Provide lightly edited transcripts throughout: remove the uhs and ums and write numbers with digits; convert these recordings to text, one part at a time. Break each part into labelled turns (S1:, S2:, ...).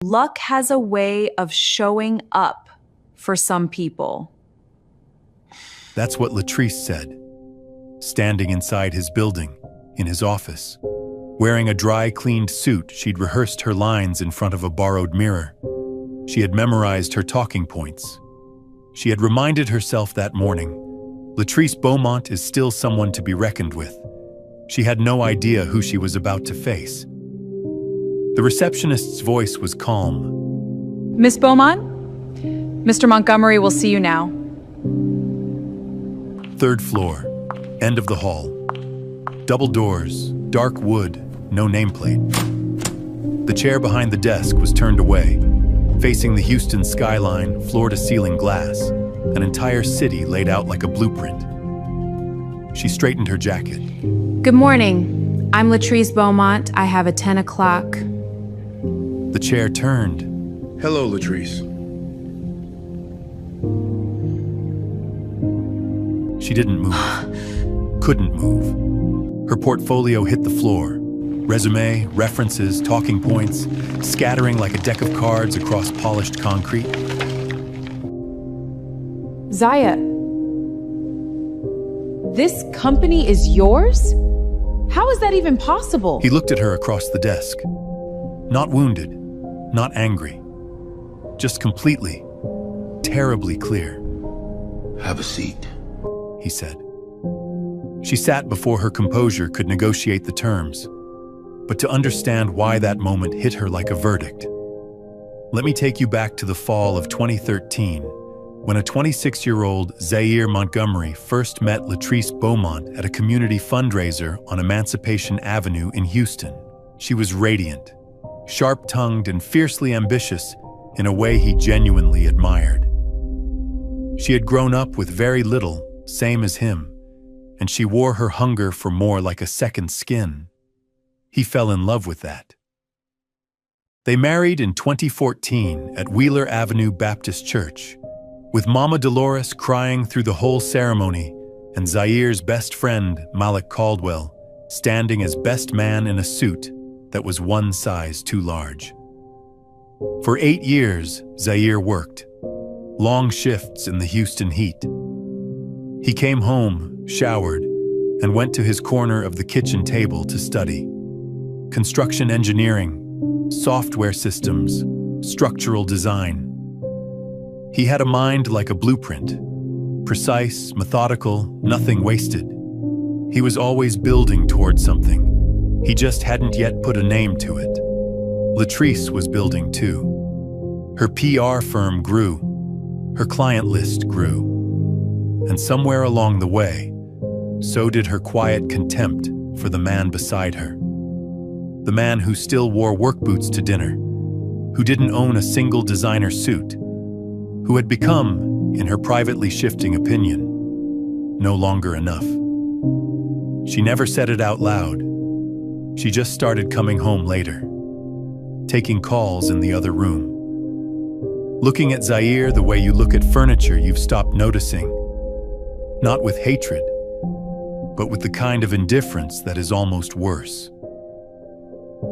S1: Luck has a way of showing up for some people.
S2: That's what Latrice said, standing inside his building, in his office. Wearing a dry, cleaned suit, she'd rehearsed her lines in front of a borrowed mirror. She had memorized her talking points. She had reminded herself that morning, Latrice Beaumont is still someone to be reckoned with. She had no idea who she was about to face. The receptionist's voice was calm.
S1: Miss Beaumont? Mr. Montgomery will see you now.
S2: Third floor, end of the hall. Double doors, dark wood, no nameplate. The chair behind the desk was turned away, facing the Houston skyline, floor-to-ceiling glass, an entire city laid out like a blueprint. She straightened her jacket.
S1: Good morning. I'm Latrice Beaumont. I have a 10 o'clock.
S2: The chair turned.
S3: Hello, Latrice.
S2: She didn't move. Couldn't move. Her portfolio hit the floor. Resume, references, talking points, scattering like a deck of cards across polished concrete.
S1: Zaya, this company is yours? How is that even possible?
S2: He looked at her across the desk. Not wounded, not angry. Just completely, terribly clear.
S3: Have a seat,
S2: he said. She sat before her composure could negotiate the terms, but to understand why that moment hit her like a verdict. Let me take you back to the fall of 2013, when a 26-year-old Zaire Montgomery first met Latrice Beaumont at a community fundraiser on Emancipation Avenue in Houston. She was radiant, sharp-tongued and fiercely ambitious in a way he genuinely admired. She had grown up with very little, same as him, and she wore her hunger for more like a second skin. He fell in love with that. They married in 2014 at Wheeler Avenue Baptist Church, with Mama Dolores crying through the whole ceremony and Zaire's best friend, Malik Caldwell, standing as best man in a suit that was one size too large. For 8 years, Zaire worked, long shifts in the Houston heat. He came home, showered, and went to his corner of the kitchen table to study. Construction engineering, software systems, structural design. He had a mind like a blueprint, precise, methodical, nothing wasted. He was always building towards something. He just hadn't yet put a name to it. Latrice was building too. Her PR firm grew. Her client list grew. And somewhere along the way, so did her quiet contempt for the man beside her. The man who still wore work boots to dinner, who didn't own a single designer suit, who had become, in her privately shifting opinion, no longer enough. She never said it out loud. She just started coming home later, taking calls in the other room. Looking at Zaire the way you look at furniture you've stopped noticing, not with hatred, but with the kind of indifference that is almost worse.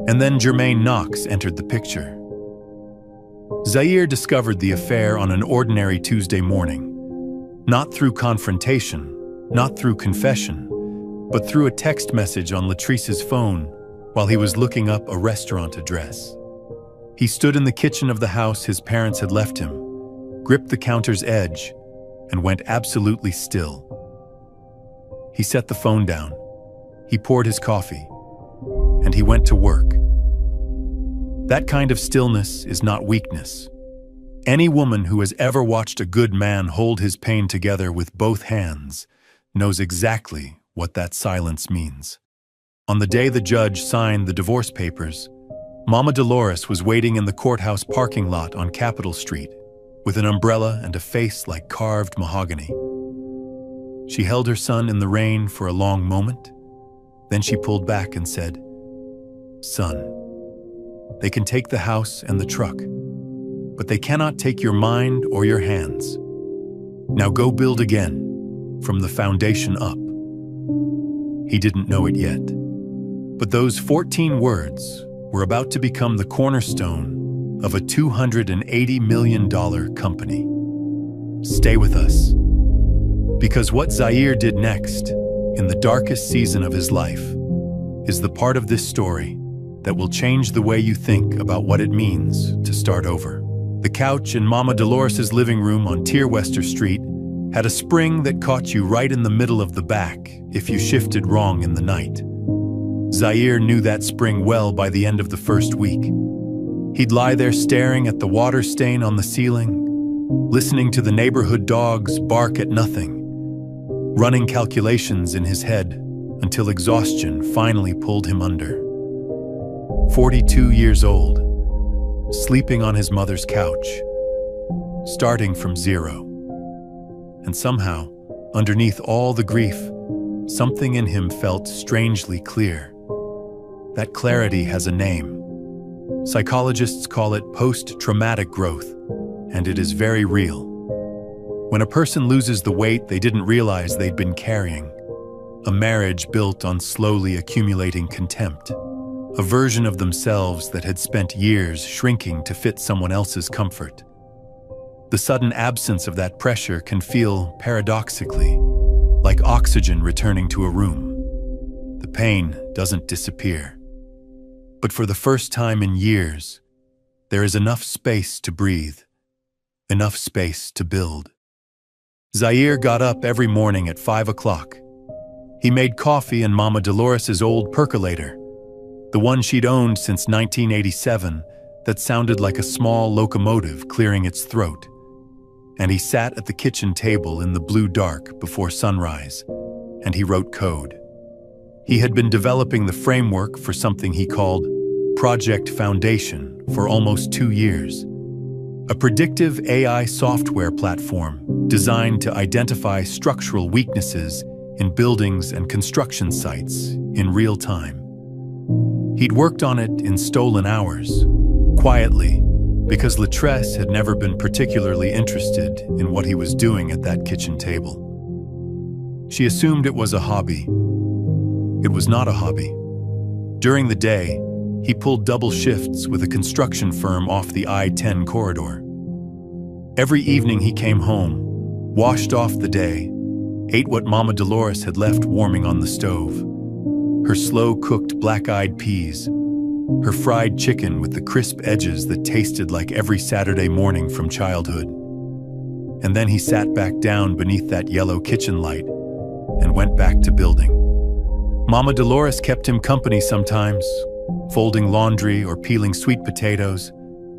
S2: And then Jermaine Knox entered the picture. Zaire discovered the affair on an ordinary Tuesday morning, not through confrontation, not through confession, but through a text message on Latrice's phone while he was looking up a restaurant address. He stood in the kitchen of the house his parents had left him, gripped the counter's edge, and went absolutely still. He set the phone down. He poured his coffee, and he went to work. That kind of stillness is not weakness. Any woman who has ever watched a good man hold his pain together with both hands knows exactly what that silence means. On the day the judge signed the divorce papers, Mama Dolores was waiting in the courthouse parking lot on Capitol Street with an umbrella and a face like carved mahogany. She held her son in the rain for a long moment. Then she pulled back and said, "Son, they can take the house and the truck, but they cannot take your mind or your hands. Now go build again, from the foundation up." He didn't know it yet, but those 14 words were about to become the cornerstone of a $280 million company. Stay with us, because what Zaire did next, in the darkest season of his life, is the part of this story that will change the way you think about what it means to start over. The couch in Mama Dolores' living room on Tierwester Street had a spring that caught you right in the middle of the back if you shifted wrong in the night. Zaire knew that spring well by the end of the first week. He'd lie there staring at the water stain on the ceiling, listening to the neighborhood dogs bark at nothing, running calculations in his head until exhaustion finally pulled him under. 42 years old, sleeping on his mother's couch, starting from zero. And somehow, underneath all the grief, something in him felt strangely clear. That clarity has a name. Psychologists call it post-traumatic growth, and it is very real. When a person loses the weight they didn't realize they'd been carrying, a marriage built on slowly accumulating contempt, a version of themselves that had spent years shrinking to fit someone else's comfort. The sudden absence of that pressure can feel, paradoxically, like oxygen returning to a room. The pain doesn't disappear. But for the first time in years, there is enough space to breathe, enough space to build. Zaire got up every morning at 5 o'clock. He made coffee in Mama Dolores' old percolator, the one she'd owned since 1987 that sounded like a small locomotive clearing its throat. And he sat at the kitchen table in the blue dark before sunrise, and he wrote code. He had been developing the framework for something he called Project Foundation for almost 2 years, a predictive AI software platform designed to identify structural weaknesses in buildings and construction sites in real time. He'd worked on it in stolen hours, quietly, because Latresse had never been particularly interested in what he was doing at that kitchen table. She assumed it was a hobby. It was not a hobby. During the day, he pulled double shifts with a construction firm off the I-10 corridor. Every evening he came home, washed off the day, ate what Mama Dolores had left warming on the stove, her slow-cooked black-eyed peas, her fried chicken with the crisp edges that tasted like every Saturday morning from childhood. And then he sat back down beneath that yellow kitchen light and went back to building. Mama Dolores kept him company sometimes, folding laundry or peeling sweet potatoes,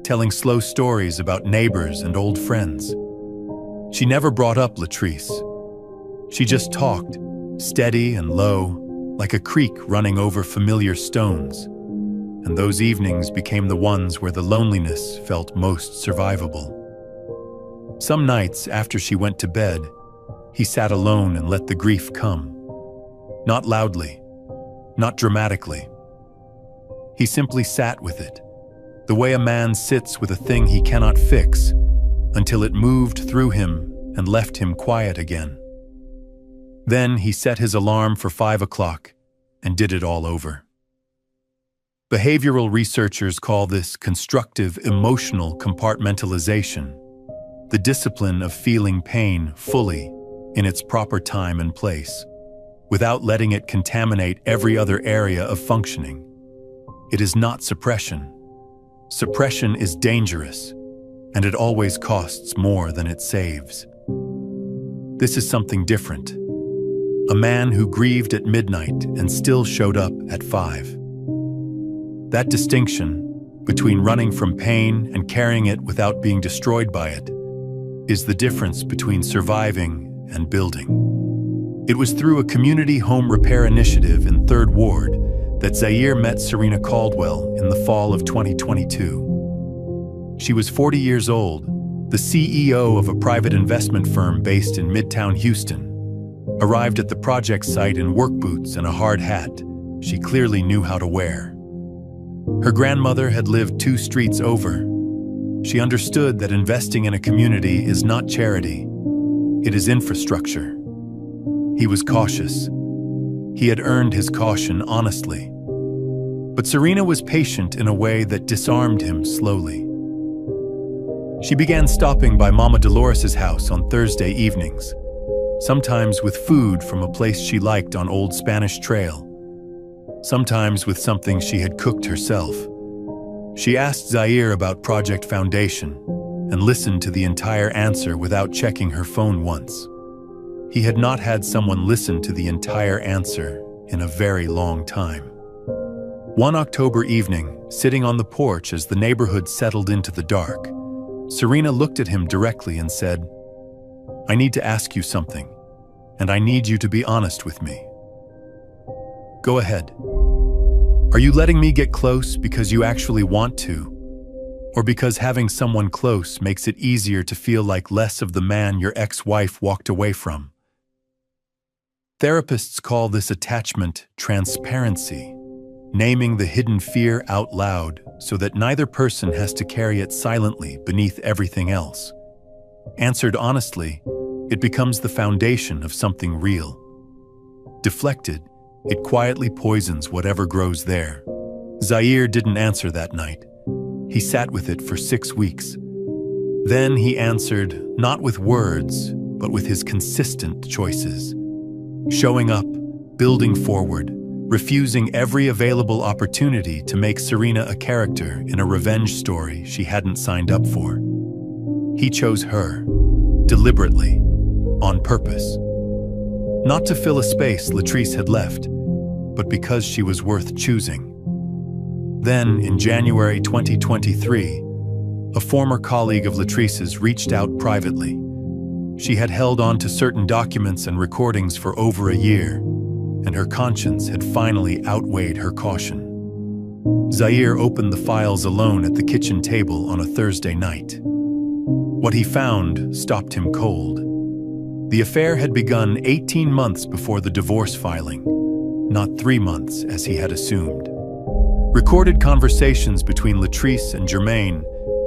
S2: telling slow stories about neighbors and old friends. She never brought up Latresse. She just talked, steady and low, like a creek running over familiar stones. And those evenings became the ones where the loneliness felt most survivable. Some nights after she went to bed, he sat alone and let the grief come. Not loudly, not dramatically. He simply sat with it, the way a man sits with a thing he cannot fix, until it moved through him and left him quiet again. Then he set his alarm for 5 o'clock and did it all over. Behavioral researchers call this constructive emotional compartmentalization, the discipline of feeling pain fully in its proper time and place, without letting it contaminate every other area of functioning. It is not suppression. Suppression is dangerous, and it always costs more than it saves. This is something different. A man who grieved at midnight and still showed up at 5. That distinction between running from pain and carrying it without being destroyed by it is the difference between surviving and building. It was through a community home repair initiative in 3rd Ward that Zaire met Serena Caldwell in the fall of 2022. She was 40 years old, the CEO of a private investment firm based in Midtown Houston, arrived at the project site in work boots and a hard hat she clearly knew how to wear. Her grandmother had lived 2 streets over. She understood that investing in a community is not charity, it is infrastructure. He was cautious. He had earned his caution honestly. But Serena was patient in a way that disarmed him slowly. She began stopping by Mama Dolores's house on Thursday evenings, sometimes with food from a place she liked on Old Spanish Trail, sometimes with something she had cooked herself. She asked Zaire about Project Foundation and listened to the entire answer without checking her phone once. He had not had someone listen to the entire answer in a very long time. One October evening, sitting on the porch as the neighborhood settled into the dark, Serena looked at him directly and said, "I need to ask you something, and I need you to be honest with me." "Go ahead. Are you letting me get close because you actually want to, or because having someone close makes it easier to feel like less of the man your ex-wife walked away from?" Therapists call this attachment transparency, naming the hidden fear out loud so that neither person has to carry it silently beneath everything else. Answered honestly, it becomes the foundation of something real. Deflected, it quietly poisons whatever grows there. Zaire didn't answer that night. He sat with it for 6 weeks. Then he answered, not with words, but with his consistent choices. Showing up, building forward, refusing every available opportunity to make Serena a character in a revenge story she hadn't signed up for. He chose her, deliberately, on purpose. Not to fill a space Latrice had left, but because she was worth choosing. Then, in January 2023, a former colleague of Latrice's reached out privately. She had held on to certain documents and recordings for over a year, and her conscience had finally outweighed her caution. Zaire opened the files alone at the kitchen table on a Thursday night. What he found stopped him cold. The affair had begun 18 months before the divorce filing, not 3 months as he had assumed. Recorded conversations between Latrice and Germain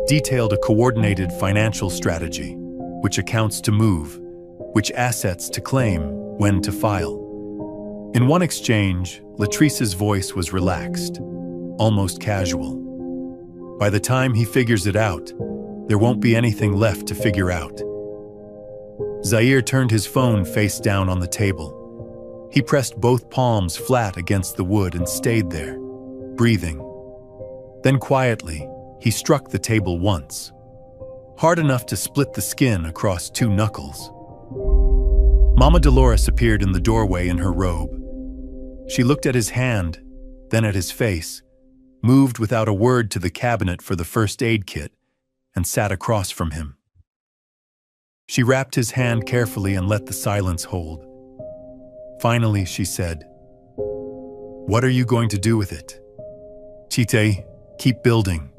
S2: detailed a coordinated financial strategy, which accounts to move, which assets to claim, when to file. In one exchange, Latrice's voice was relaxed, almost casual. By the time he figures it out, there won't be anything left to figure out. Zaire turned his phone face down on the table. He pressed both palms flat against the wood and stayed there, breathing. Then quietly, he struck the table once, hard enough to split the skin across 2 knuckles. Mama Dolores appeared in the doorway in her robe. She looked at his hand, then at his face, moved without a word to the cabinet for the first aid kit, and sat across from him. She wrapped his hand carefully and let the silence hold. Finally, she said, "What are you going to do with it?" "Chite, keep building."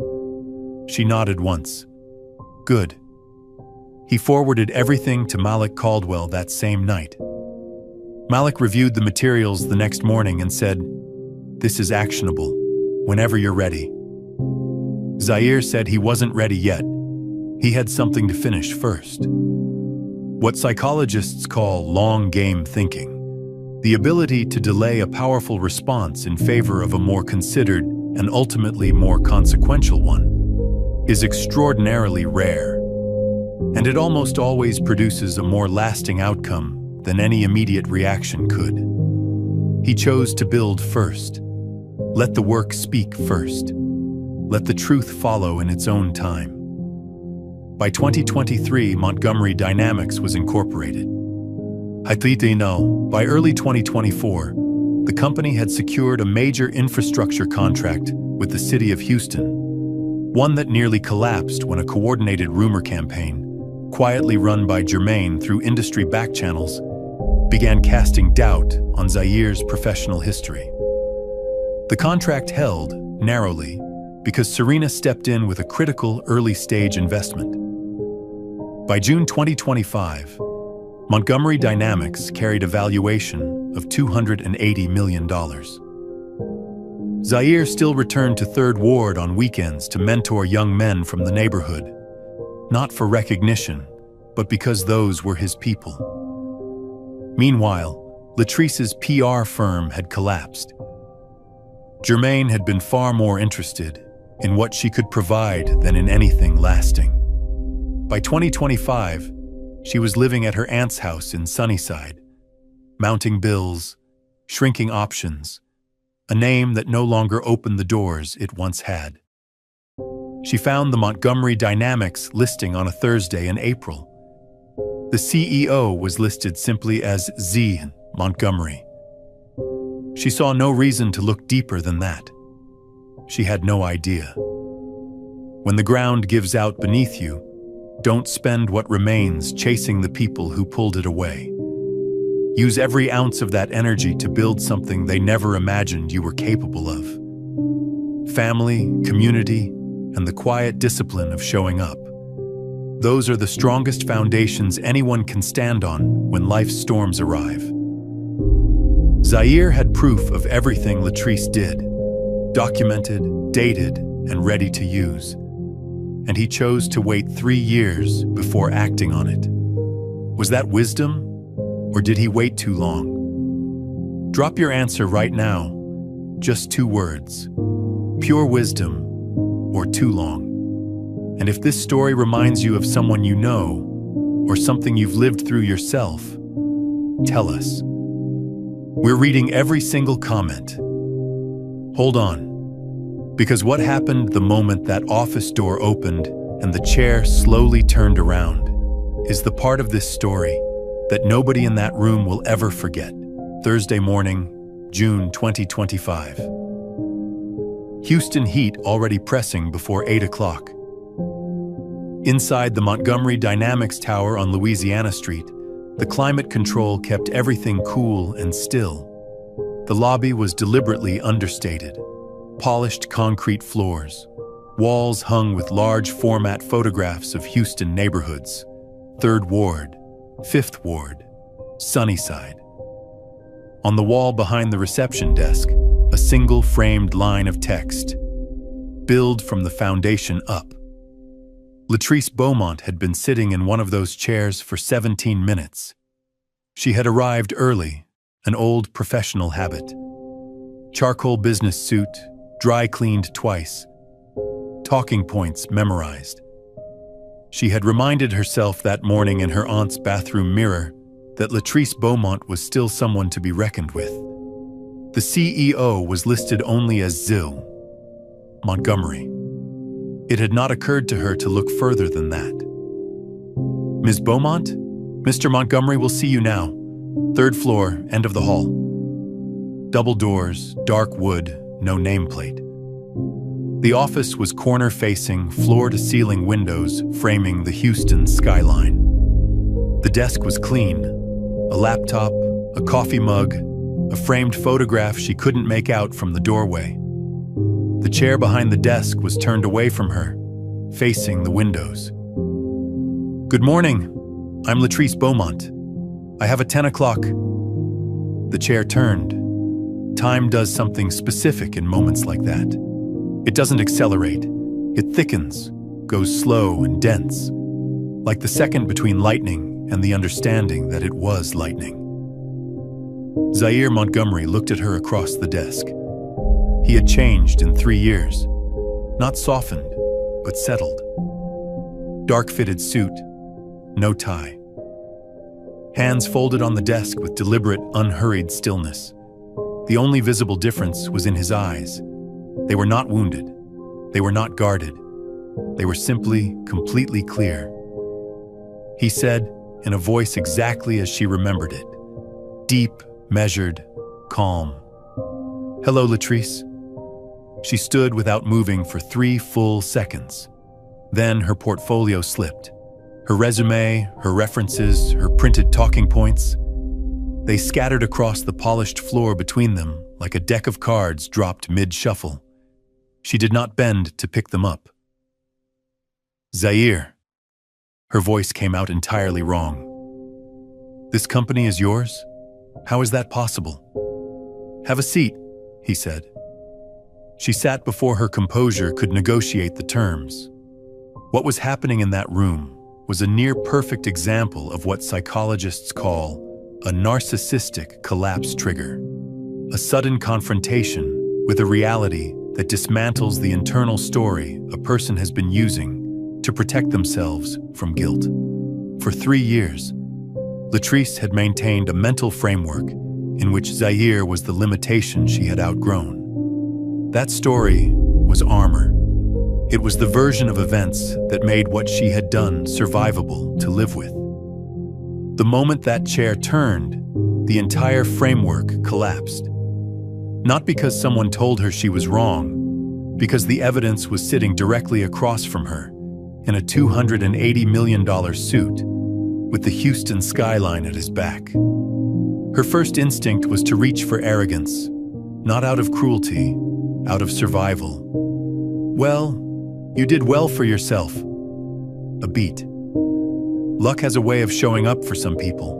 S2: She nodded once. "Good." He forwarded everything to Malik Caldwell that same night. Malik reviewed the materials the next morning and said, "This is actionable, whenever you're ready." Zaire said he wasn't ready yet. He had something to finish first. What psychologists call long game thinking, the ability to delay a powerful response in favor of a more considered and ultimately more consequential one, is extraordinarily rare. And it almost always produces a more lasting outcome than any immediate reaction could. He chose to build first. Let the work speak first. Let the truth follow in its own time. By 2023, Montgomery Dynamics was incorporated. By early 2024, the company had secured a major infrastructure contract with the city of Houston, one that nearly collapsed when a coordinated rumor campaign, quietly run by Germain through industry back channels, began casting doubt on Zaire's professional history. The contract held, narrowly, because Serena stepped in with a critical early-stage investment. By June 2025, Montgomery Dynamics carried a valuation of $280 million. Zaire still returned to Third Ward on weekends to mentor young men from the neighborhood, not for recognition, but because those were his people. Meanwhile, Latrice's PR firm had collapsed. Germain had been far more interested in what she could provide than in anything lasting. By 2025, she was living at her aunt's house in Sunnyside, mounting bills, shrinking options, a name that no longer opened the doors it once had. She found the Montgomery Dynamics listing on a Thursday in April. The CEO was listed simply as Z. Montgomery. She saw no reason to look deeper than that. She had no idea. When the ground gives out beneath you, don't spend what remains chasing the people who pulled it away. Use every ounce of that energy to build something they never imagined you were capable of. Family, community, and the quiet discipline of showing up. Those are the strongest foundations anyone can stand on when life's storms arrive. Zaire had proof of everything Latrice did, documented, dated, and ready to use. And he chose to wait 3 years before acting on it. Was that wisdom, or did he wait too long? Drop your answer right now. Just 2 words. Pure wisdom, or too long. And if this story reminds you of someone you know, or something you've lived through yourself, tell us. We're reading every single comment. Hold on, because what happened the moment that office door opened and the chair slowly turned around is the part of this story that nobody in that room will ever forget. Thursday morning, June 2025. Houston heat already pressing before 8 o'clock. Inside the Montgomery Dynamics Tower on Louisiana Street, the climate control kept everything cool and still. The lobby was deliberately understated. Polished concrete floors, walls hung with large format photographs of Houston neighborhoods, 3rd Ward, 5th Ward, Sunnyside. On the wall behind the reception desk, a single framed line of text. Build from the foundation up. Latrice Beaumont had been sitting in one of those chairs for 17 minutes. She had arrived early, an old professional habit. Charcoal business suit, dry cleaned twice. Talking points memorized. She had reminded herself that morning in her aunt's bathroom mirror that Latrice Beaumont was still someone to be reckoned with. The CEO was listed only as Zil Montgomery. It had not occurred to her to look further than that. Ms. Beaumont? Mr. Montgomery will see you now. 3rd floor, end of the hall. Double doors, dark wood, no nameplate. The office was corner-facing, floor-to-ceiling windows framing the Houston skyline. The desk was clean. A laptop, a coffee mug, a framed photograph she couldn't make out from the doorway. The chair behind the desk was turned away from her, facing the windows. Good morning. I'm Latrice Beaumont. I have a 10 o'clock. The chair turned. Time does something specific in moments like that. It doesn't accelerate. It thickens, goes slow and dense, like the second between lightning and the understanding that it was lightning. Zaire Montgomery looked at her across the desk. He had changed in 3 years. Not softened, but settled. Dark-fitted suit, no tie. Hands folded on the desk with deliberate, unhurried stillness. The only visible difference was in his eyes. They were not wounded. They were not guarded. They were simply, completely clear. He said, in a voice exactly as she remembered it. Deep, measured, calm. Hello, Latrice. She stood without moving for 3 full seconds. Then her portfolio slipped. Her resume, her references, her printed talking points. They scattered across the polished floor between them like a deck of cards dropped mid-shuffle. She did not bend to pick them up. Zaire. Her voice came out entirely wrong. This company is yours? How is that possible? Have a seat, he said. She sat before her composure could negotiate the terms. What was happening in that room was a near-perfect example of what psychologists call a narcissistic collapse trigger, a sudden confrontation with a reality that dismantles the internal story a person has been using to protect themselves from guilt. For 3 years, Latrice had maintained a mental framework in which Zaire was the limitation she had outgrown. That story was armor. It was the version of events that made what she had done survivable to live with. The moment that chair turned, the entire framework collapsed. Not because someone told her she was wrong, because the evidence was sitting directly across from her in a $280 million suit with the Houston skyline at his back. Her first instinct was to reach for arrogance, not out of cruelty, out of survival. "Well, you did well for yourself." A beat. Luck has a way of showing up for some people.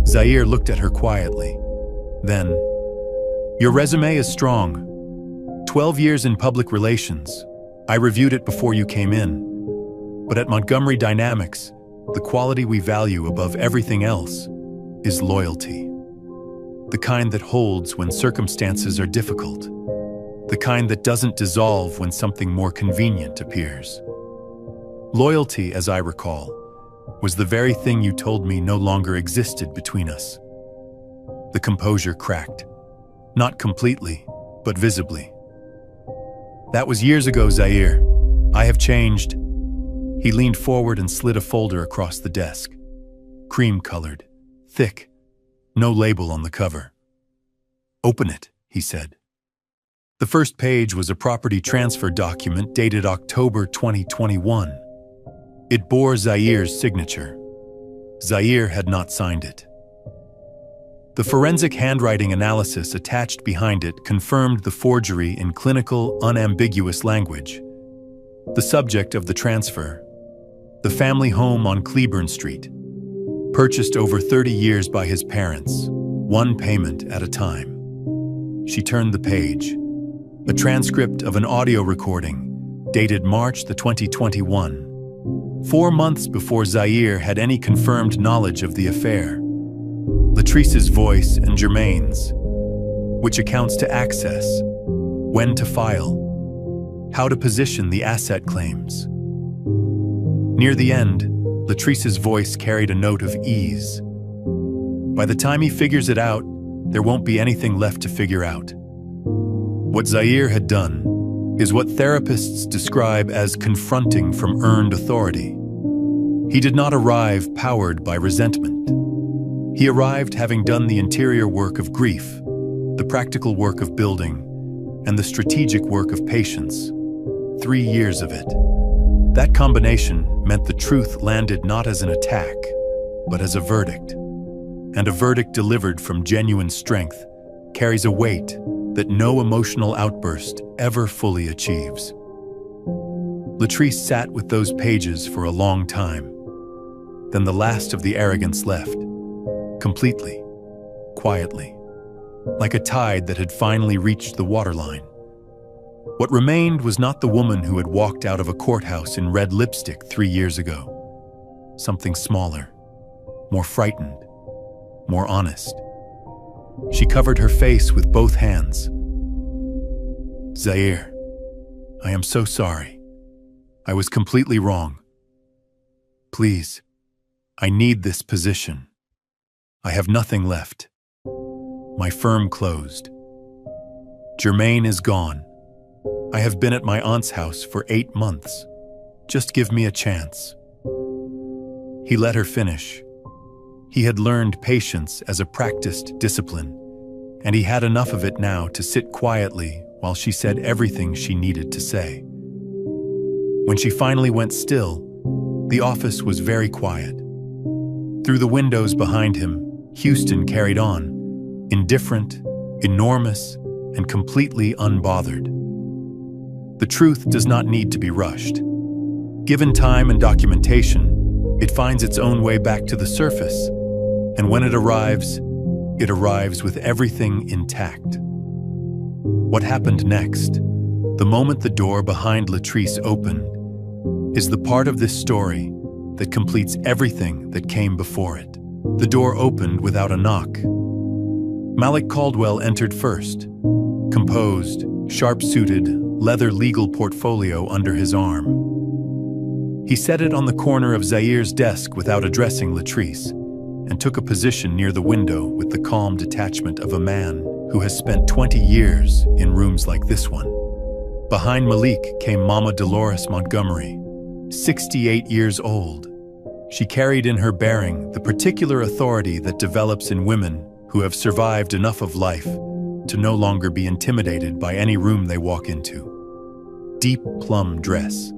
S2: Zaire looked at her quietly. Then, "Your resume is strong. 12 years in public relations. I reviewed it before you came in. But at Montgomery Dynamics, the quality we value above everything else is loyalty. The kind that holds when circumstances are difficult. The kind that doesn't dissolve when something more convenient appears. Loyalty, as I recall, was the very thing you told me no longer existed between us." The composure cracked. Not completely, but visibly. "That was years ago, Zaire. I have changed." He leaned forward and slid a folder across the desk. Cream-colored, thick, no label on the cover. "Open it," he said. The first page was a property transfer document dated October 2021. It bore Zaire's signature. Zaire had not signed it. The forensic handwriting analysis attached behind it confirmed the forgery in clinical, unambiguous language. The subject of the transfer: the family home on Cleburne Street, purchased over 30 years by his parents, one payment at a time. She turned the page. A transcript of an audio recording, dated March 2021, 4 months before Zaire had any confirmed knowledge of the affair. Latrice's voice and Germain's, which accounts to access, when to file, how to position the asset claims. Near the end, Latrice's voice carried a note of ease. By the time he figures it out, there won't be anything left to figure out. What Zaire had done is what therapists describe as confronting from earned authority. He did not arrive powered by resentment. He arrived having done the interior work of grief, the practical work of building, and the strategic work of patience. 3 years of it. That combination meant the truth landed not as an attack, but as a verdict. And a verdict delivered from genuine strength carries a weight that no emotional outburst ever fully achieves. Latrice sat with those pages for a long time. Then the last of the arrogance left, completely, quietly, like a tide that had finally reached the waterline. What remained was not the woman who had walked out of a courthouse in red lipstick 3 years ago. Something smaller, more frightened, more honest. She covered her face with both hands. "Zaire, I am so sorry. I was completely wrong. Please, I need this position. I have nothing left. My firm closed. Germain is gone. I have been at my aunt's house for 8 months. Just give me a chance." He let her finish. He had learned patience as a practiced discipline, and he had enough of it now to sit quietly while she said everything she needed to say. When she finally went still, the office was very quiet. Through the windows behind him, Houston carried on, indifferent, enormous, and completely unbothered. The truth does not need to be rushed. Given time and documentation, it finds its own way back to the surface, and when it arrives with everything intact. What happened next, the moment the door behind Latrice opened, is the part of this story that completes everything that came before it. The door opened without a knock. Malik Caldwell entered first, composed, sharp-suited, leather legal portfolio under his arm. He set it on the corner of Zaire's desk without addressing Latrice, and took a position near the window with the calm detachment of a man who has spent 20 years in rooms like this one. Behind Malik came Mama Dolores Montgomery, 68 years old. She carried in her bearing the particular authority that develops in women who have survived enough of life to no longer be intimidated by any room they walk into. Deep plum dress.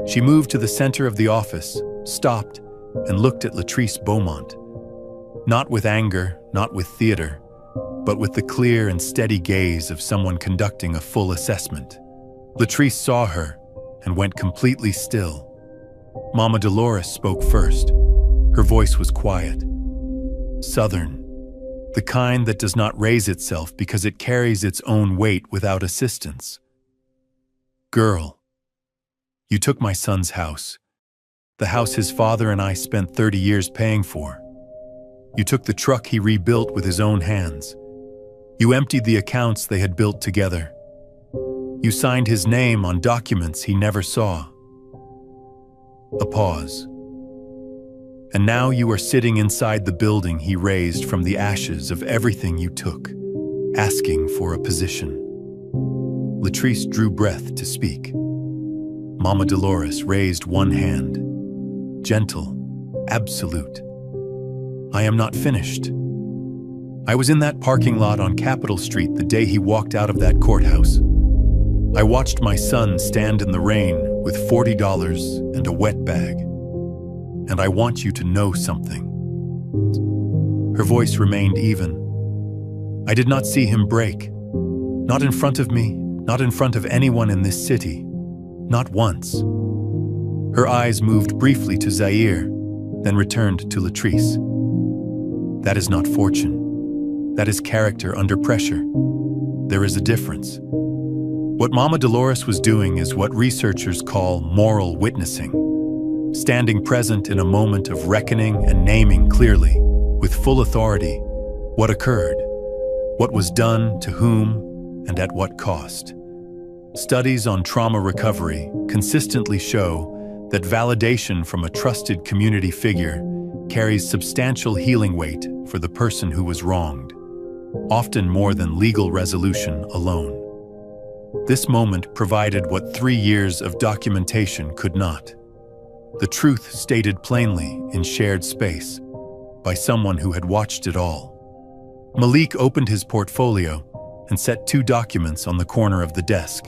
S2: She moved to the center of the office, stopped, and looked at Latrice Beaumont. Not with anger, not with theater, but with the clear and steady gaze of someone conducting a full assessment. Latrice saw her and went completely still. Mama Dolores spoke first. Her voice was quiet, southern, the kind that does not raise itself because it carries its own weight without assistance. Girl, you took my son's house, the house his father and I spent 30 years paying for. You took the truck he rebuilt with his own hands. You emptied the accounts they had built together. You signed his name on documents he never saw. A pause. And now you are sitting inside the building he raised from the ashes of everything you took, asking for a position. Latrice drew breath to speak. Mama Dolores raised one hand. Gentle, absolute. I am not finished. I was in that parking lot on Capitol Street the day he walked out of that courthouse. I watched my son stand in the rain with $40 and a wet bag. And I want you to know something. Her voice remained even. I did not see him break. Not in front of me, not in front of anyone in this city. Not once. Her eyes moved briefly to Zaire, then returned to Latrice. That is not fortune. That is character under pressure. There is a difference. What Mama Dolores was doing is what researchers call moral witnessing, standing present in a moment of reckoning and naming clearly, with full authority, what occurred, what was done to whom, and at what cost. Studies on trauma recovery consistently show that validation from a trusted community figure carries substantial healing weight for the person who was wronged, often more than legal resolution alone. This moment provided what 3 years of documentation could not. The truth stated plainly in shared space by someone who had watched it all. Malik opened his portfolio and set 2 documents on the corner of the desk.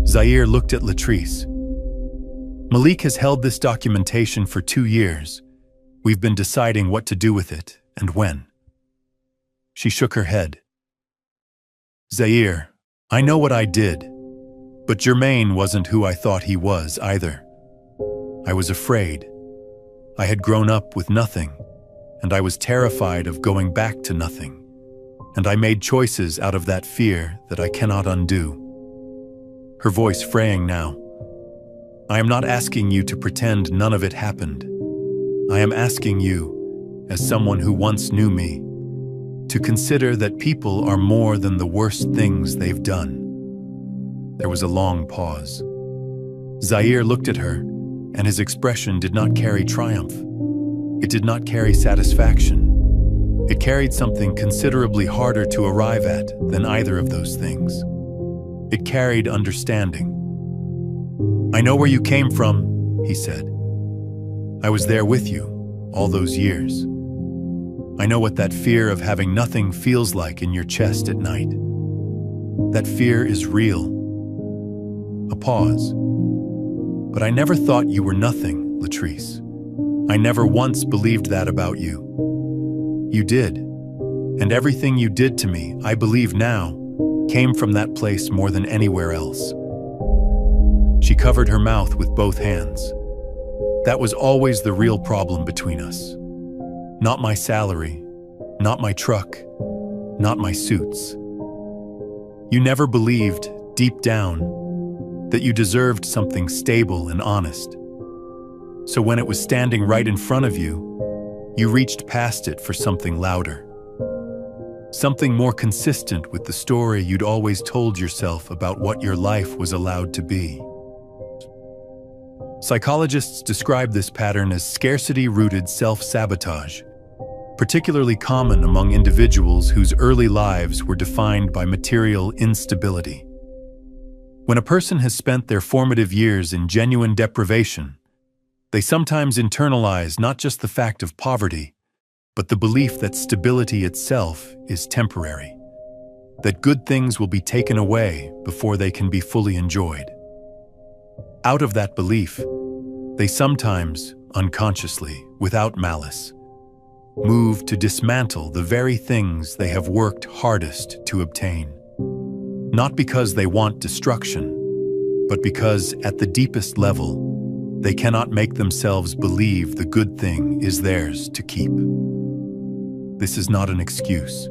S2: Zaire looked at Latrice. Malik has held this documentation for 2 years. We've been deciding what to do with it and when. She shook her head. Zaire, I know what I did, but Jermaine wasn't who I thought he was either. I was afraid. I had grown up with nothing, and I was terrified of going back to nothing. And I made choices out of that fear that I cannot undo. Her voice fraying now. I am not asking you to pretend none of it happened. I am asking you, as someone who once knew me, to consider that people are more than the worst things they've done. There was a long pause. Zaire looked at her, and his expression did not carry triumph. It did not carry satisfaction. It carried something considerably harder to arrive at than either of those things. It carried understanding. I know where you came from, he said. I was there with you all those years. I know what that fear of having nothing feels like in your chest at night. That fear is real. A pause. But I never thought you were nothing, Latrice. I never once believed that about you. You did. And everything you did to me, I believe now, came from that place more than anywhere else. She covered her mouth with both hands. That was always the real problem between us. Not my salary, not my truck, not my suits. You never believed, deep down, that you deserved something stable and honest. So when it was standing right in front of you, you reached past it for something louder. Something more consistent with the story you'd always told yourself about what your life was allowed to be. Psychologists describe this pattern as scarcity-rooted self-sabotage, particularly common among individuals whose early lives were defined by material instability. When a person has spent their formative years in genuine deprivation, they sometimes internalize not just the fact of poverty, but the belief that stability itself is temporary, that good things will be taken away before they can be fully enjoyed. Out of that belief, they sometimes, unconsciously, without malice, move to dismantle the very things they have worked hardest to obtain. Not because they want destruction, but because at the deepest level, they cannot make themselves believe the good thing is theirs to keep. This is not an excuse.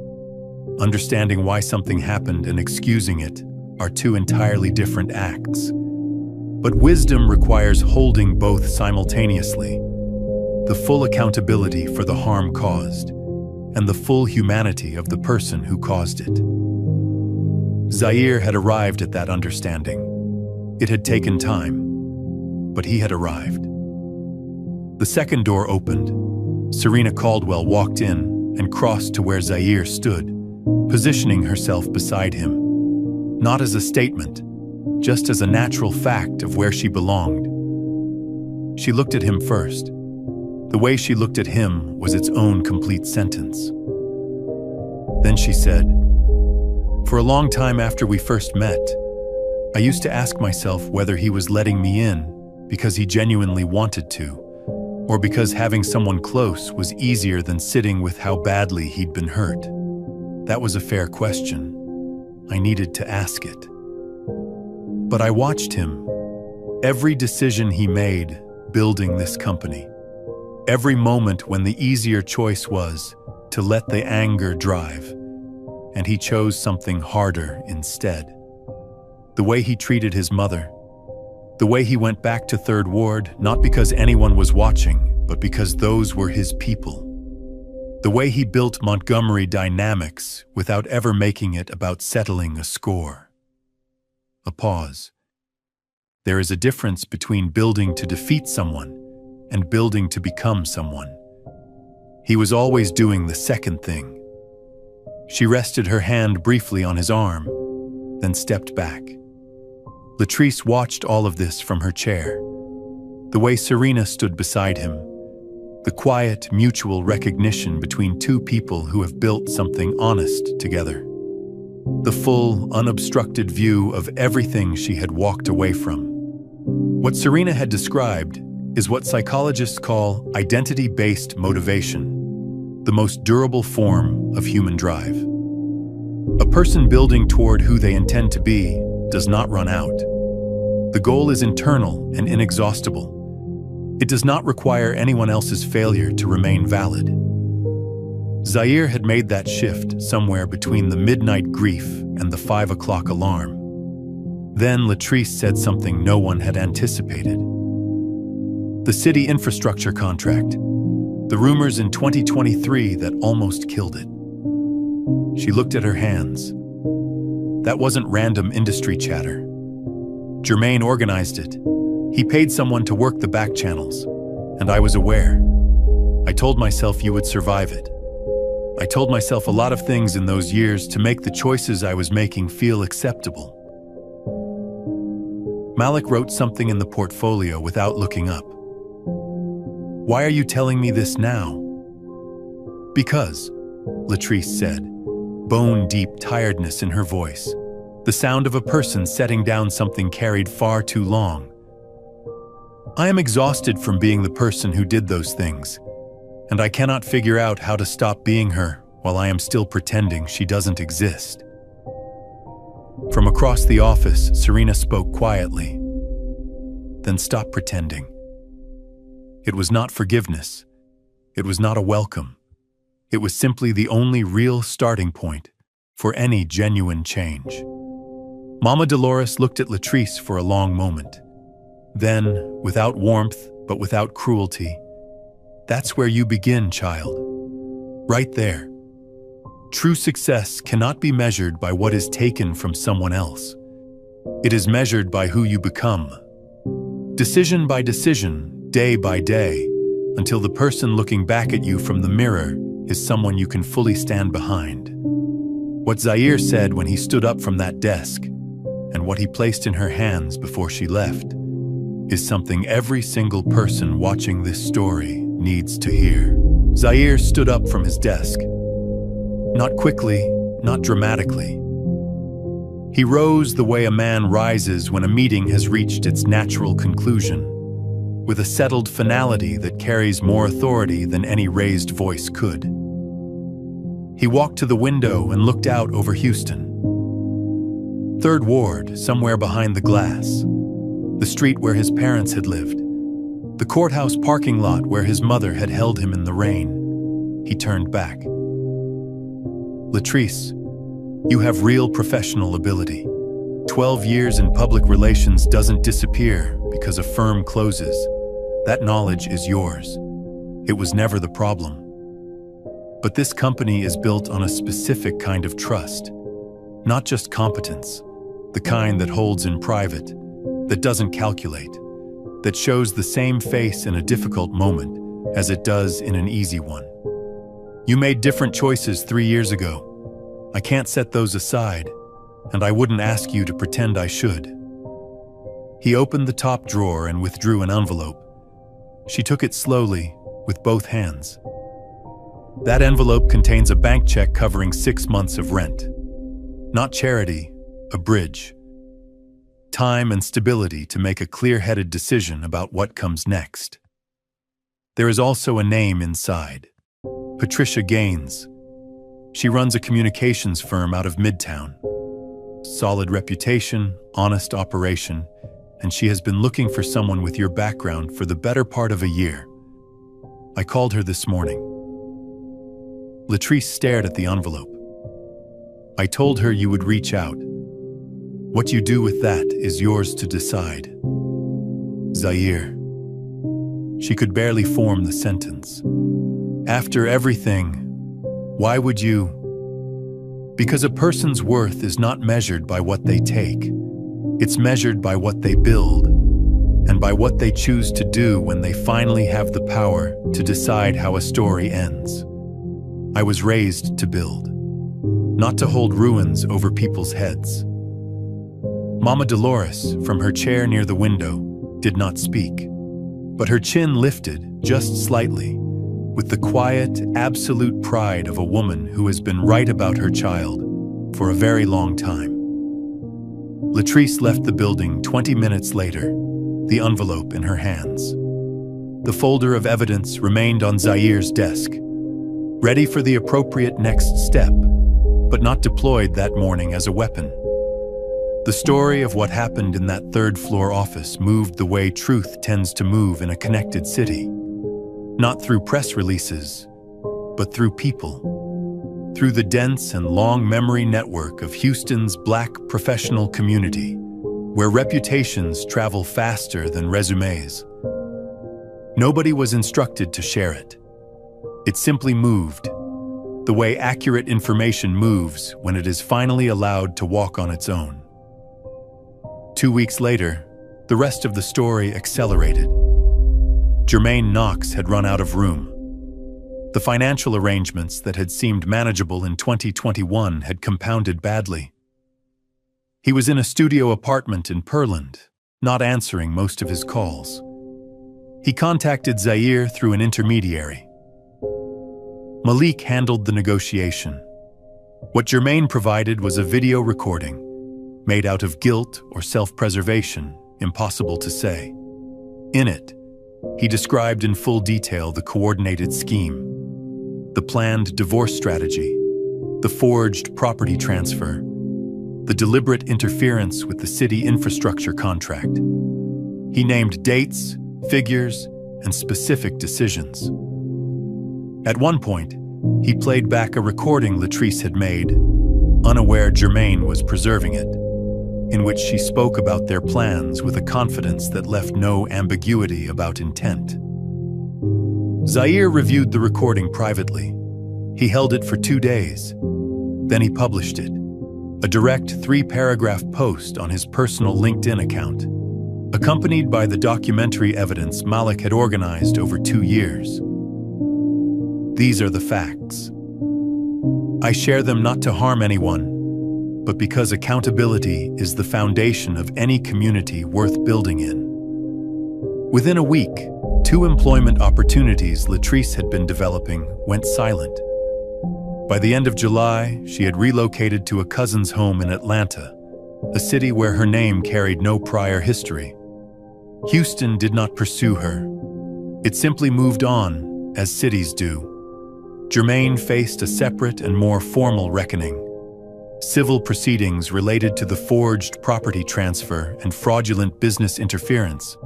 S2: Understanding why something happened and excusing it are two entirely different acts. But wisdom requires holding both simultaneously: the full accountability for the harm caused, and the full humanity of the person who caused it. Zaire had arrived at that understanding. It had taken time, but he had arrived. The second door opened. Serena Caldwell walked in and crossed to where Zaire stood, positioning herself beside him, not as a statement, just as a natural fact of where she belonged. She looked at him first. The way she looked at him was its own complete sentence. Then she said, "For a long time after we first met, I used to ask myself whether he was letting me in because he genuinely wanted to, or because having someone close was easier than sitting with how badly he'd been hurt. That was a fair question. I needed to ask it. But I watched him. Every decision he made building this company. Every moment when the easier choice was to let the anger drive, and he chose something harder instead. The way he treated his mother. The way he went back to Third Ward, not because anyone was watching, but because those were his people. The way he built Montgomery dynamics without ever making it about settling a score." A pause. There is a difference between building to defeat someone and building to become someone. He was always doing the second thing. She rested her hand briefly on his arm, then stepped back. Latrice watched all of this from her chair. The way Serena stood beside him, the quiet, mutual recognition between two people who have built something honest together. The full, unobstructed view of everything she had walked away from. What Serena had described is what psychologists call identity-based motivation, the most durable form of human drive. A person building toward who they intend to be does not run out. The goal is internal and inexhaustible. It does not require anyone else's failure to remain valid. Zaire had made that shift somewhere between the midnight grief and the 5 o'clock alarm. Then Latrice said something no one had anticipated. The city infrastructure contract, the rumors in 2023 that almost killed it. She looked at her hands. That wasn't random industry chatter. Jermaine organized it. He paid someone to work the back channels, and I was aware. I told myself you would survive it. I told myself a lot of things in those years to make the choices I was making feel acceptable. Malik wrote something in the portfolio without looking up. "Why are you telling me this now?" "Because," Latrice said, bone-deep tiredness in her voice, the sound of a person setting down something carried far too long. "I am exhausted from being the person who did those things, and I cannot figure out how to stop being her while I am still pretending she doesn't exist." From across the office, Serena spoke quietly. "Then stop pretending." It was not forgiveness. It was not a welcome. It was simply the only real starting point for any genuine change. Mama Dolores looked at Latrice for a long moment. Then, without warmth, but without cruelty, "That's where you begin, child. Right there. True success cannot be measured by what is taken from someone else. It is measured by who you become. Decision by decision, day by day, until the person looking back at you from the mirror is someone you can fully stand behind. What Zaire said when he stood up from that desk, and what he placed in her hands before she left, is something every single person watching this story needs to hear. Zaire stood up from his desk. Not quickly, not dramatically. He rose the way a man rises when a meeting has reached its natural conclusion, with a settled finality that carries more authority than any raised voice could. He walked to the window and looked out over Houston. Third Ward, somewhere behind the glass. The street where his parents had lived. The courthouse parking lot where his mother had held him in the rain. He turned back. Latrice, you have real professional ability. 12 years in public relations doesn't disappear because a firm closes. That knowledge is yours. It was never the problem. But this company is built on a specific kind of trust. Not just competence, the kind that holds in private, that doesn't calculate, that shows the same face in a difficult moment as it does in an easy one. You made different choices 3 years ago. I can't set those aside, and I wouldn't ask you to pretend I should. He opened the top drawer and withdrew an envelope. She took it slowly, with both hands. That envelope contains a bank check covering 6 months of rent. Not charity, a bridge. Time and stability to make a clear-headed decision about what comes next. There is also a name inside. Patricia Gaines. She runs a communications firm out of Midtown. Solid reputation, honest operation, and she has been looking for someone with your background for the better part of a year. I called her this morning. Latrice stared at the envelope. I told her you would reach out. What you do with that is yours to decide. Zaire. She could barely form the sentence. After everything, why would you? Because a person's worth is not measured by what they take. It's measured by what they build, and by what they choose to do when they finally have the power to decide how a story ends. I was raised to build, not to hold ruins over people's heads. Mama Dolores, from her chair near the window, did not speak, but her chin lifted just slightly, with the quiet, absolute pride of a woman who has been right about her child for a very long time. Latrice left the building 20 minutes later, the envelope in her hands. The folder of evidence remained on Zaire's desk, ready for the appropriate next step, but not deployed that morning as a weapon. The story of what happened in that third-floor office moved the way truth tends to move in a connected city. Not through press releases, but through people. Through the dense and long memory network of Houston's Black professional community, where reputations travel faster than resumes. Nobody was instructed to share it. It simply moved, the way accurate information moves when it is finally allowed to walk on its own. 2 weeks later, the rest of the story accelerated. Jermaine Knox had run out of room. The financial arrangements that had seemed manageable in 2021 had compounded badly. He was in a studio apartment in Pearland, not answering most of his calls. He contacted Zaire through an intermediary. Malik handled the negotiation. What Jermaine provided was a video recording, made out of guilt or self-preservation, impossible to say. In it, he described in full detail the coordinated scheme, the planned divorce strategy, the forged property transfer, the deliberate interference with the city infrastructure contract. He named dates, figures, and specific decisions. At one point, he played back a recording Latrice had made, unaware Jermaine was preserving it, in which she spoke about their plans with a confidence that left no ambiguity about intent. Zaire reviewed the recording privately. He held it for 2 days. Then he published it, a direct 3-paragraph post on his personal LinkedIn account. accompanied by the documentary evidence Malik had organized over 2 years. These are the facts. I share them not to harm anyone, but because accountability is the foundation of any community worth building in. Within a week, 2 employment opportunities Latrice had been developing went silent. By the end of July, she had relocated to a cousin's home in Atlanta, a city where her name carried no prior history. Houston did not pursue her. It simply moved on, as cities do. Jermaine faced a separate and more formal reckoning. Civil proceedings related to the forged property transfer and fraudulent business interference,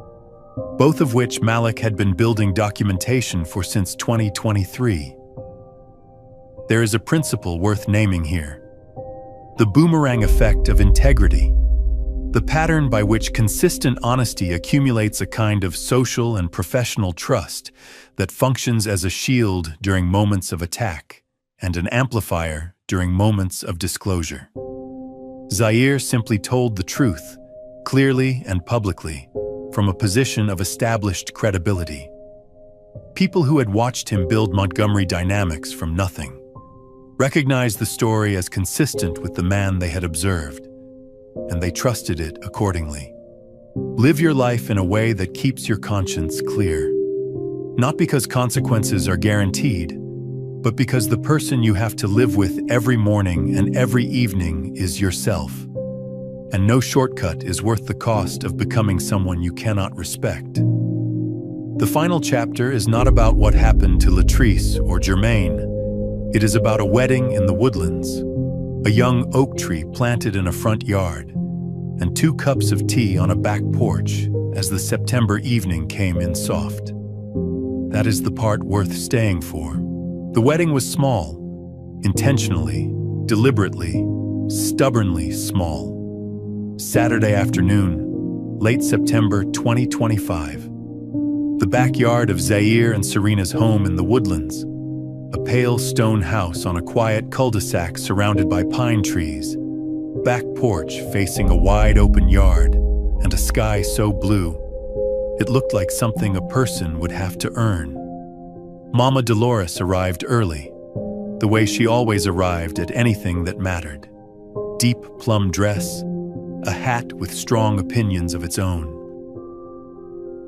S2: both of which Malik had been building documentation for since 2023. There is a principle worth naming here: the boomerang effect of integrity, the pattern by which consistent honesty accumulates a kind of social and professional trust that functions as a shield during moments of attack and an amplifier during moments of disclosure. Zaire simply told the truth, clearly and publicly, from a position of established credibility. People who had watched him build Montgomery Dynamics from nothing recognized the story as consistent with the man they had observed, and they trusted it accordingly. Live your life in a way that keeps your conscience clear. Not because consequences are guaranteed, but because the person you have to live with every morning and every evening is yourself. And no shortcut is worth the cost of becoming someone you cannot respect. The final chapter is not about what happened to Latrice or Jermaine. It is about a wedding in the woodlands, a young oak tree planted in a front yard, and 2 cups of tea on a back porch as the September evening came in soft. That is the part worth staying for. The wedding was small, intentionally, deliberately, stubbornly small. Saturday afternoon, late September 2025. The backyard of Zaire and Serena's home in the woodlands, a pale stone house on a quiet cul-de-sac surrounded by pine trees, back porch facing a wide open yard, and a sky so blue, it looked like something a person would have to earn. Mama Dolores arrived early, the way she always arrived at anything that mattered. Deep plum dress, a hat with strong opinions of its own.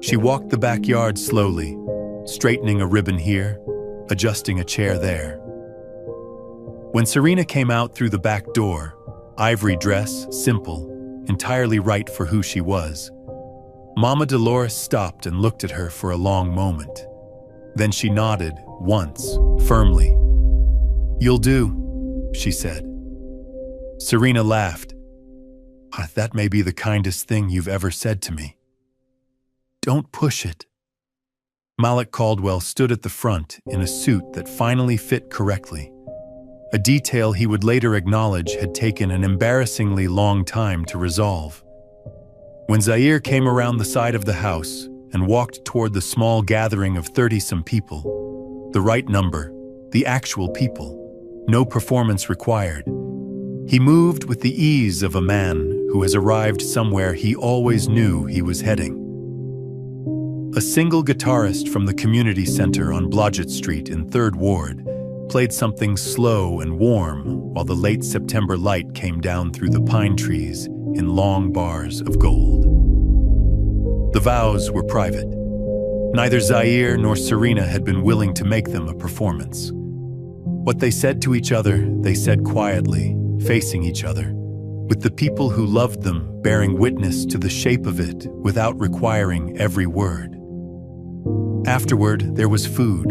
S2: She walked the backyard slowly, straightening a ribbon here, adjusting a chair there. When Serena came out through the back door, ivory dress, simple, entirely right for who she was, Mama Dolores stopped and looked at her for a long moment. Then she nodded, once, firmly. "You'll do," she said. Serena laughed. "That may be the kindest thing you've ever said to me." "Don't push it." Malik Caldwell stood at the front in a suit that finally fit correctly, a detail he would later acknowledge had taken an embarrassingly long time to resolve. When Zaire came around the side of the house and walked toward the small gathering of 30-some people, the right number, the actual people, no performance required, he moved with the ease of a man who has arrived somewhere he always knew he was heading. A single guitarist from the community center on Blodgett Street in 3rd Ward played something slow and warm while the late September light came down through the pine trees in long bars of gold. The vows were private. Neither Zaire nor Serena had been willing to make them a performance. What they said to each other, they said quietly, facing each other, with the people who loved them bearing witness to the shape of it without requiring every word. Afterward, there was food.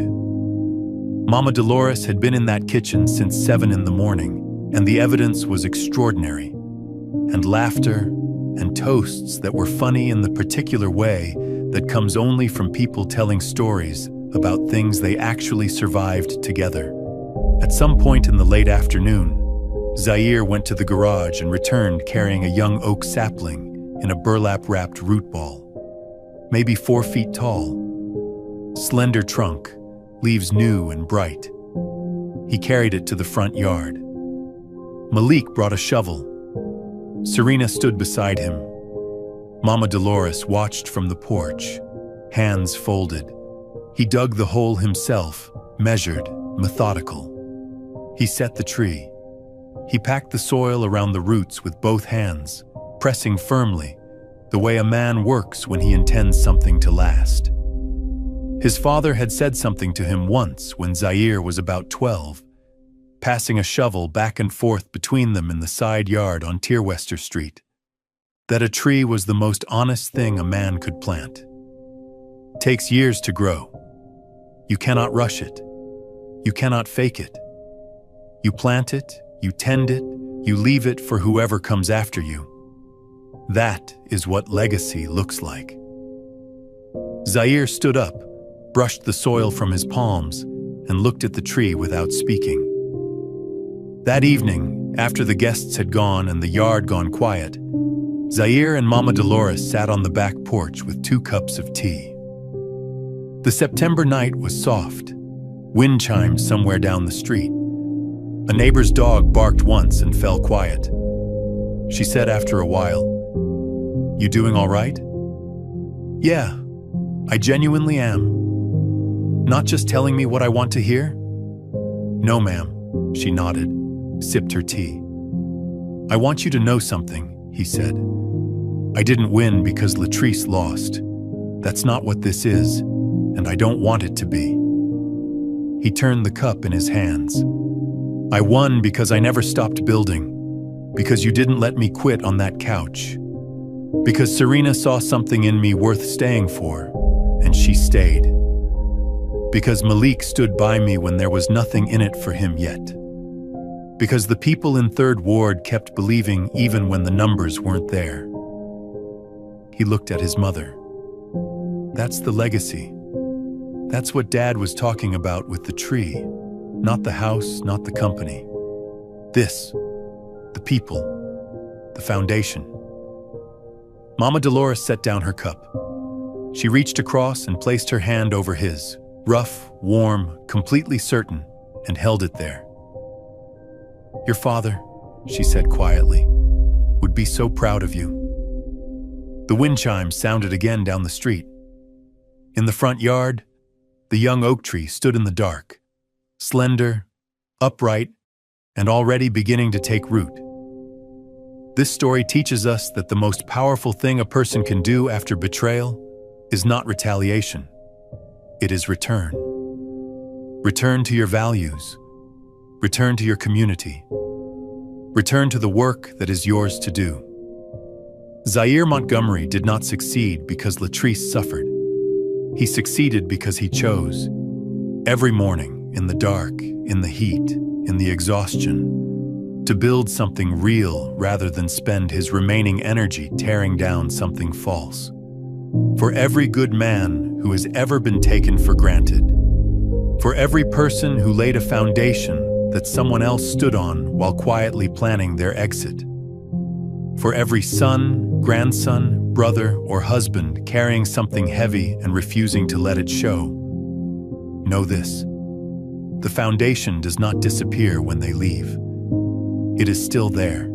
S2: Mama Dolores had been in that kitchen since 7 in the morning, and the evidence was extraordinary. And laughter, and toasts that were funny in the particular way that comes only from people telling stories about things they actually survived together. At some point in the late afternoon, Zaire went to the garage and returned carrying a young oak sapling in a burlap-wrapped root ball. Maybe 4 feet tall. Slender trunk, leaves new and bright. He carried it to the front yard. Malik brought a shovel. Serena stood beside him. Mama Dolores watched from the porch, hands folded. He dug the hole himself, measured, methodical. He set the tree. He packed the soil around the roots with both hands, pressing firmly, the way a man works when he intends something to last. His father had said something to him once when Zaire was about 12, passing a shovel back and forth between them in the side yard on Tierwester Street, that a tree was the most honest thing a man could plant. Takes years to grow. You cannot rush it. You cannot fake it. You plant it, you tend it, you leave it for whoever comes after you. That is what legacy looks like. Zaire stood up, brushed the soil from his palms, and looked at the tree without speaking. That evening, after the guests had gone and the yard gone quiet, Zaire and Mama Dolores sat on the back porch with 2 cups of tea. The September night was soft. Wind chimed somewhere down the street. A neighbor's dog barked once and fell quiet. She said after a while, "You doing all right?" "Yeah, I genuinely am." "Not just telling me what I want to hear?" "No, ma'am," she nodded, sipped her tea. "I want you to know something," he said. "I didn't win because Latrice lost. That's not what this is, and I don't want it to be." He turned the cup in his hands. "I won because I never stopped building, because you didn't let me quit on that couch, because Serena saw something in me worth staying for, and she stayed. Because Malik stood by me when there was nothing in it for him yet. Because the people in Third Ward kept believing even when the numbers weren't there." He looked at his mother. "That's the legacy. That's what Dad was talking about with the tree. Not the house, not the company. This, the people, the foundation." Mama Dolores set down her cup. She reached across and placed her hand over his, rough, warm, completely certain, and held it there. "Your father," she said quietly, "would be so proud of you." The wind chimes sounded again down the street. In the front yard, the young oak tree stood in the dark, slender, upright, and already beginning to take root. This story teaches us that the most powerful thing a person can do after betrayal is not retaliation. It is return. Return to your values. Return to your community. Return to the work that is yours to do. Zaire Montgomery did not succeed because Latrice suffered. He succeeded because he chose. Every morning, in the dark, in the heat, in the exhaustion, to build something real rather than spend his remaining energy tearing down something false. For every good man who has ever been taken for granted, for every person who laid a foundation that someone else stood on while quietly planning their exit, for every son, grandson, brother, or husband carrying something heavy and refusing to let it show, know this: the foundation does not disappear when they leave. It is still there,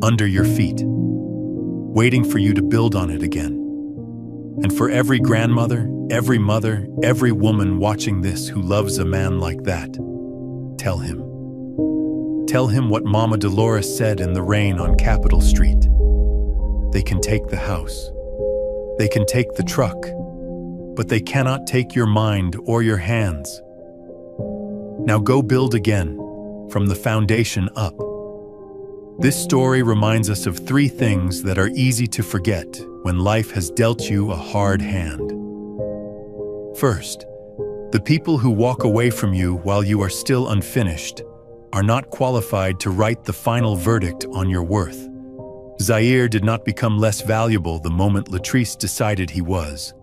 S2: under your feet, waiting for you to build on it again. And for every grandmother, every mother, every woman watching this who loves a man like that, tell him. Tell him what Mama Dolores said in the rain on Capitol Street. They can take the house. They can take the truck. But they cannot take your mind or your hands. Now go build again, from the foundation up. This story reminds us of 3 things that are easy to forget when life has dealt you a hard hand. First, the people who walk away from you while you are still unfinished are not qualified to write the final verdict on your worth. Zaire did not become less valuable the moment Latrice decided he was.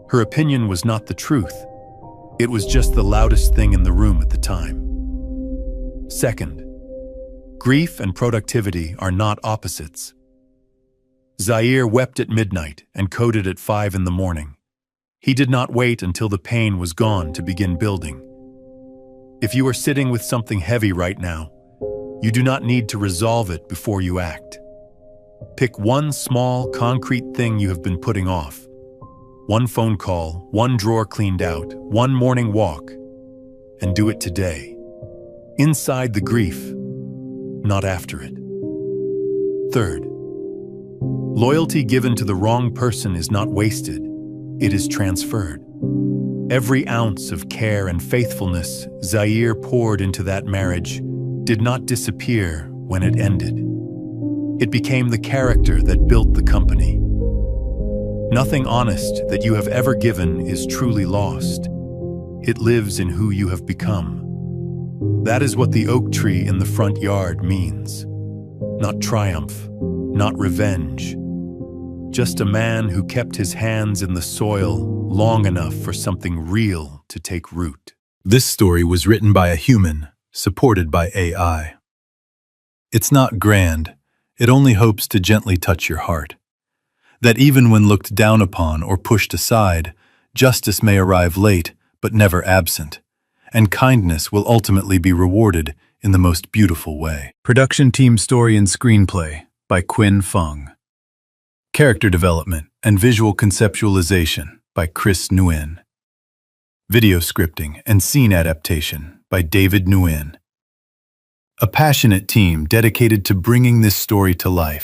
S2: Her opinion was not the truth. It was just the loudest thing in the room at the time. Second, grief and productivity are not opposites. Zaire wept at midnight and coded at 5 in the morning. He did not wait until the pain was gone to begin building. If you are sitting with something heavy right now, you do not need to resolve it before you act. Pick one small, concrete thing you have been putting off. One phone call, one drawer cleaned out, one morning walk, and do it today. Inside the grief, not after it. Third, loyalty given to the wrong person is not wasted, it is transferred. Every ounce of care and faithfulness Zaire poured into that marriage did not disappear when it ended. It became the character that built the company. Nothing honest that you have ever given is truly lost. It lives in who you have become. That is what the oak tree in the front yard means. Not triumph, not revenge. Just a man who kept his hands in the soil long enough for something real to take root.
S4: This story was written by a human, supported by AI. It's not grand, it only hopes to gently touch your heart. That even when looked down upon or pushed aside, justice may arrive late but never absent, and kindness will ultimately be rewarded in the most beautiful way. Production team story and screenplay by Quinn Fung. Character development and visual conceptualization by Chris Nguyen. Video scripting and scene adaptation by David Nguyen. A passionate team dedicated to bringing this story to life.